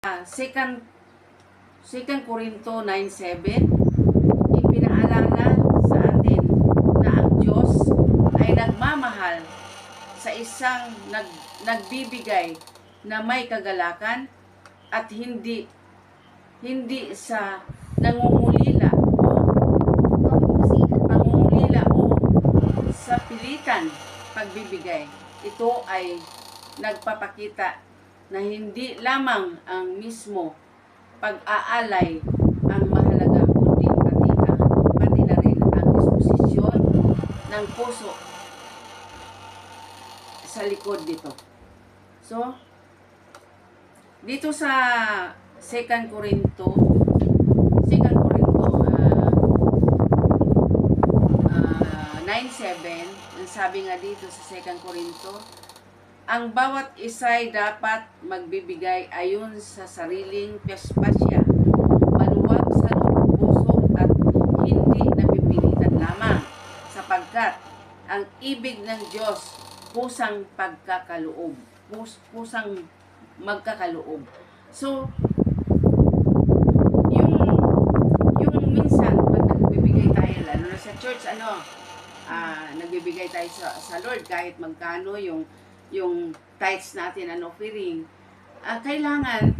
Second Corinto 9:7, ipinaalala sa atin na ang Diyos ay nagmamahal sa isang nagbibigay na may kagalakan at hindi sa nangungulila o sa pilitan pagbibigay. Ito ay nagpapakita na hindi lamang ang mismo pag-aalay ang mahalaga, kundi pati na rin ang disposisyon ng puso sa likod dito. So, dito sa 2 Corinto 9:7, ang sabi nga dito sa 2 Corinto, ang bawat isa'y dapat magbibigay ayon sa sariling paspasya, maluwag sa puso at hindi napipilitan lamang, sapagkat ang ibig ng Diyos pusang magkakaloob. So, yung minsan pag nagbibigay tayo, lalo na sa church, nagbibigay tayo sa Lord kahit magkano yung tithes natin and offering, kailangan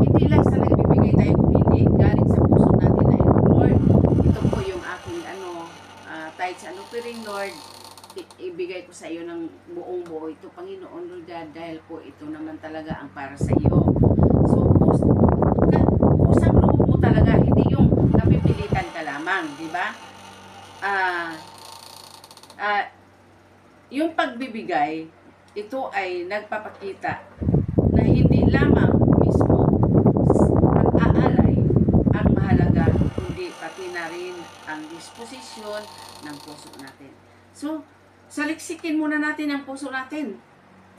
hindi lang sa nagbibigay tayo, hindi galing sa puso natin na ito, Lord, ito po yung aking tithes and offering, Lord, ibigay ko sa iyo ng buong buo ito, Panginoon Lord God, dahil po ito naman talaga ang para sa iyo. So, pusang loob mo talaga, hindi yung napipilitan ka lamang, di ba? Yung pagbibigay, ito ay nagpapakita na hindi lamang mismo pag-aalay ang mahalaga, kundi pati na rin ang disposisyon ng puso natin. So, saliksikin muna natin ang puso natin,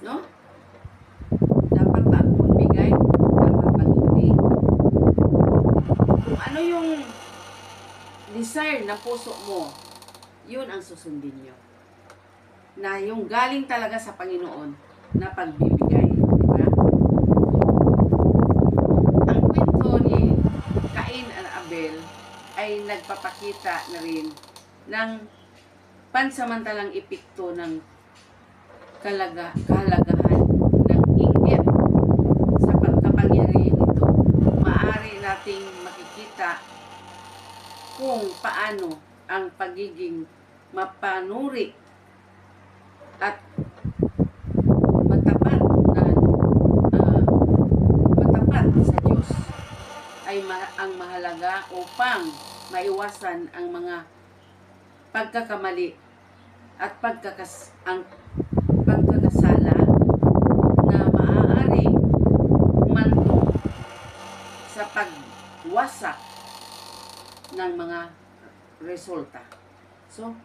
no? Dapat ba magbigay? Dapat ba hindi? Kung ano yung desire ng puso mo, yun ang susundin nyo. Na yung galing talaga sa Panginoon na pagbibigay, di ba? Ang kwento ni Cain and Abel ay nagpapakita na rin ng pansamantalang epekto ng kahalagahan ng inggit sa pagkapangyarihan nito. Maaari nating makikita kung paano ang pagiging mapanuri at matapat sa Diyos ay ang mahalaga upang maiwasan ang mga pagkakamali at pagkakasala na maaaring umantong sa pagwasak ng mga resulta. So,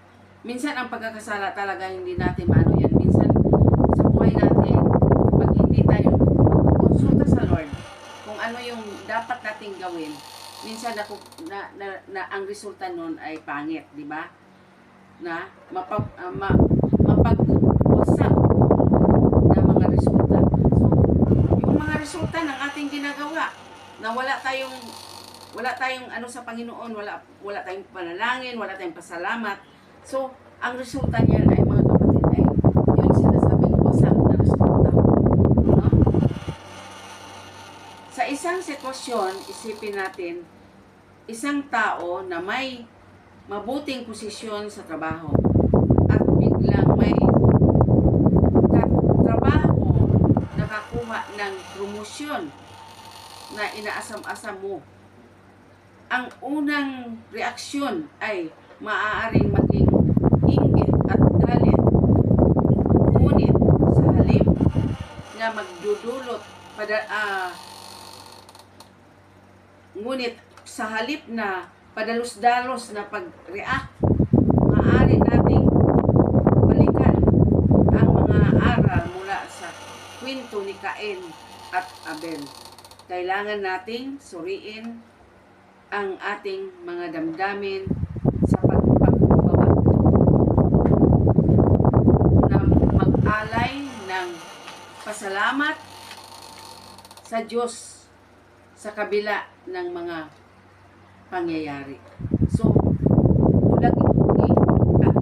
minsan ang pagkakasala talaga hindi natin maano yan. Minsan sa buhay natin, pag hindi tayo konsulta sa Lord kung ano yung dapat nating gawin, minsan na ang resulta nun ay pangit, di ba? Na mapagwasak na mga resulta. So, yung mga resulta ng ating ginagawa na wala tayong sa Panginoon, wala tayong panalangin, wala tayong pasalamat. So, ang resulta niyan ay, mga kapatid, ay yun sinasabing wasak na resulta. No? Sa isang sitwasyon, isipin natin, isang tao na may mabuting posisyon sa trabaho at biglang may trabaho nakakuha ng promosyon na inaasam-asam mo. Ang unang reaksyon ay maaaring maging inggit at galit. Ngunit sa halip na magdudulot ngunit sa halip na padalos-dalos na pag-react, maaari nating balikan ang mga aral mula sa kwento ni Cain at Abel. Kailangan nating suriin ang ating mga damdamin sa pagpakumbaba na mag-alay ng pasalamat sa Diyos sa kabila ng mga pangyayari. So,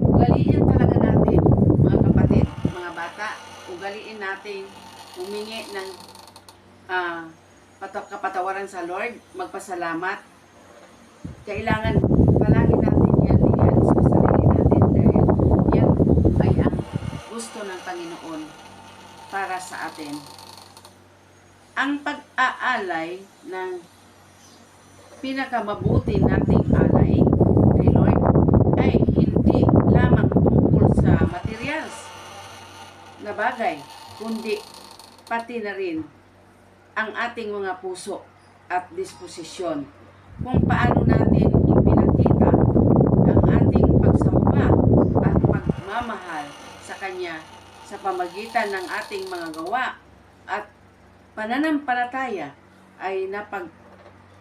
ugaliin talaga natin, mga kapatid, mga bata, ugaliin natin humingi ng kapatawaran sa Lord, magpasalamat. Kailangan palagi natin yan sa sarili natin dahil yan po ay ang gusto ng Panginoon para sa atin. Ang pag-aalay ng pinakamabuti nating alay kay Lord ay hindi lamang tungkol sa materials na bagay, kundi pati na rin ang ating mga puso at disposisyon. Kung paano natin ipinakita ang ating pagsamba at pagmamahal sa Kanya sa pamagitan ng ating mga gawa at pananampalataya ay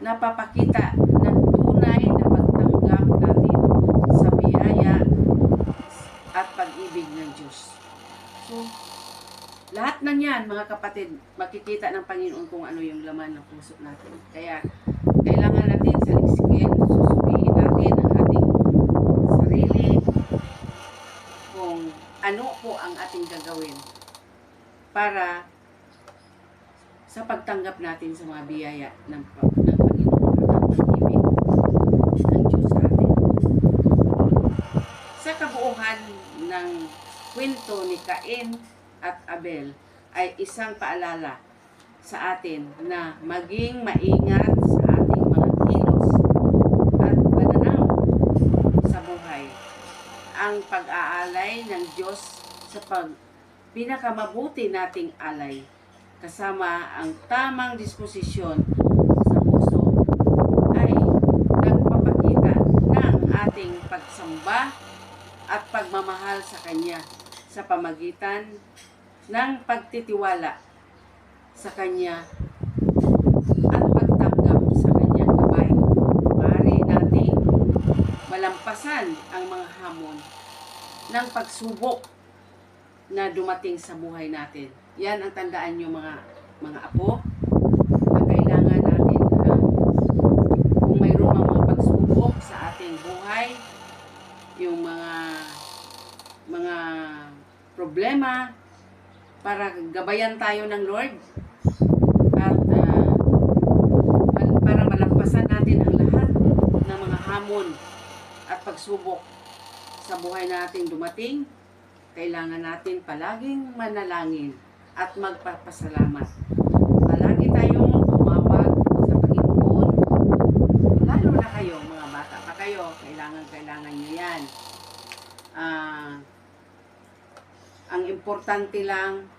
napapakita ng tunay na pagtanggap natin sa biyaya at pag-ibig ng Diyos. So, lahat ng yan, mga kapatid, makikita ng Panginoon kung ano yung laman ng puso natin. Kaya, kailangan natin saliksikin, susuriin natin ang ating sarili, kung ano po ang ating gagawin para sa pagtanggap natin sa mga biyaya ng Panginoon at ang pag-ibig ng Diyos sa atin. Sa kabuuhan ng kwento ni Cain at Abel ay isang paalala sa atin na maging maingat sa ating mga kilos at pananaw sa buhay. Ang pag-aalay ng Diyos sa pinakamabuti nating alay kasama ang tamang disposisyon sa puso ay nagpapakita ng ating pagsamba at pagmamahal sa Kanya sa pamagitan ng pagtitiwala sa Kanya at pagtanggap sa Kanyang gabay. Maaari nating malampasan ang mga hamon ng pagsubok na dumating sa buhay natin. Yan ang tandaan nyo mga apo, na kailangan natin kung mayroong mga pagsubok sa ating buhay, yung mga problema, para gabayan tayo ng Lord at para malampasan natin ang lahat ng mga hamon at pagsubok sa buhay natin dumating. Kailangan natin palaging manalangin at magpapasalamat. Palagi tayong tumawag sa Panginoon, lalo na kayo mga bata pa kayo, kailangan nyo yan. Ang importante lang,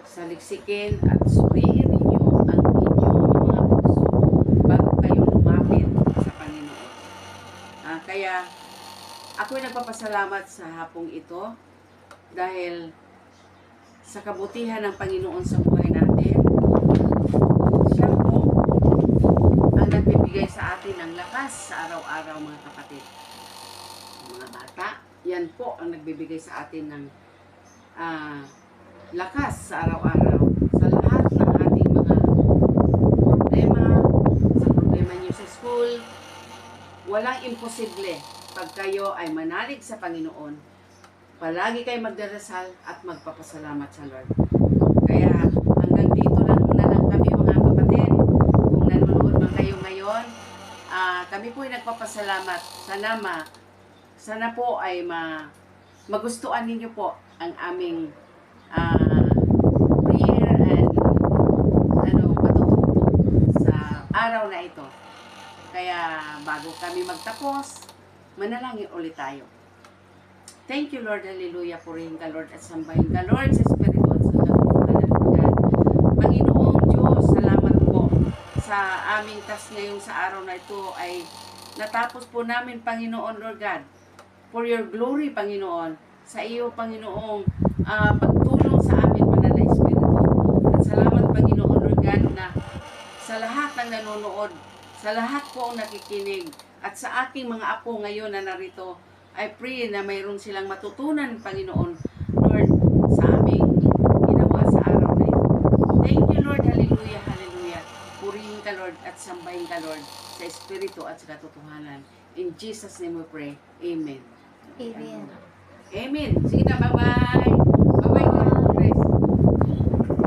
saliksikin at suriin ninyo ang inyong mga puso bago kayo lumapit sa Panginoon. Kaya, ako'y nagpapasalamat sa hapong ito dahil sa kabutihan ng Panginoon sa buhay natin. Siya po ang nagbibigay sa atin ng lakas sa araw-araw, mga kapatid. Mga bata, yan po ang nagbibigay sa atin ng lakas sa araw-araw sa lahat ng ating mga problema, sa problema niyo sa school. Walang imposible pag kayo ay manalig sa Panginoon. Palagi kayo magdarasal at magpapasalamat sa Lord. Kaya hanggang dito lang kami, mga kapatid. Kung nanonood man kayo ngayon, kami po ay nagpapasalamat. Sana po ay magustuhan ninyo po ang aming prayer and patututo sa araw na ito. Kaya bago kami magtapos, manalangin ulit tayo. Thank you, Lord. Hallelujah. Purihin ka, Lord, at sambahin ka, Lord, sa Espiritu at sa kalukuhan. Panginoong Diyos, salamat po sa aming task ngayong sa araw na ito ay natapos po namin, Panginoon, Lord God, for your glory, Panginoon, sa iyo, Panginoong pagtulong sa amin, Banal na Espiritu. At salamat, Panginoon, Lord God, na sa lahat ng nanonood, sa lahat po ang nakikinig, at sa aking mga apo ngayon na narito, I pray na mayroon silang matutunan, Panginoon, Lord, sa aming ginawa sa araw na ito. Thank you, Lord. Hallelujah, hallelujah. Purihin ka, Lord, at sambahin ka, Lord, sa Espiritu at sa katotohanan. In Jesus' name we pray. Amen. Amen. Amen. Sige na, bye-bye.